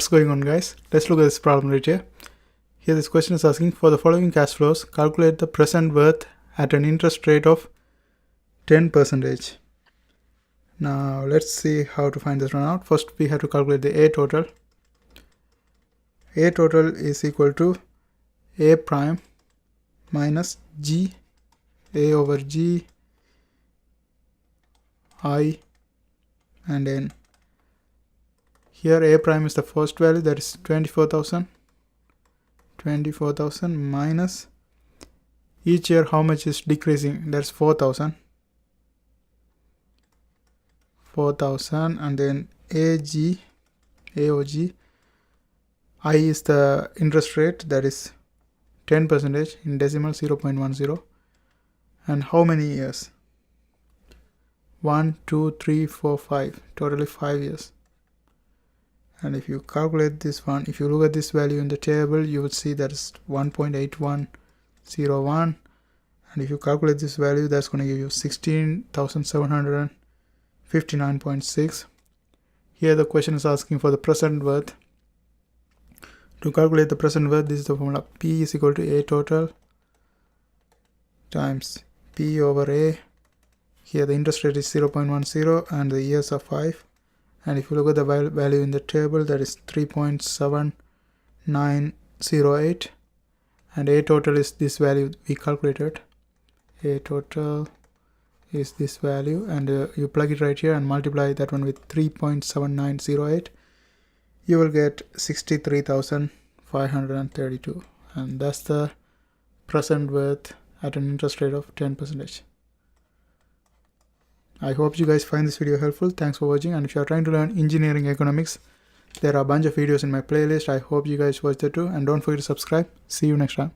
What's going on, guys? Let's look at this problem right here. Here this question is asking, for the following cash flows, calculate the present worth at an interest rate of 10%. Now let's see how to find this one out. First we have to calculate the A total. A total is equal to A prime minus G, A over G, I, and N. Here A prime is the first value, that is 24,000 minus each year how much is decreasing, that's 4,000, and then AOG, I is the interest rate, that is 10% in decimal 0.10, and how many years? 1, 2, 3, 4, 5, totally 5 years. And if you calculate this one, if you look at this value in the table, you would see that is 1.8101, and if you calculate this value, that's going to give you 16,759.6. Here the question is asking for the present worth. To calculate the present worth, this is the formula: P is equal to A total times P over A. Here the interest rate is 0.10 and the years are 5. And if you look at the value in the table, that is 3.7908, and A total is this value we calculated. A total is this value, and you plug it right here and multiply that one with 3.7908, you will get 63,532, and that's the present worth at an interest rate of 10%. I hope you guys find this video helpful. Thanks for watching, and if you are trying to learn engineering economics, there are a bunch of videos in my playlist. I hope you guys watch that too, and don't forget to subscribe. See you next time.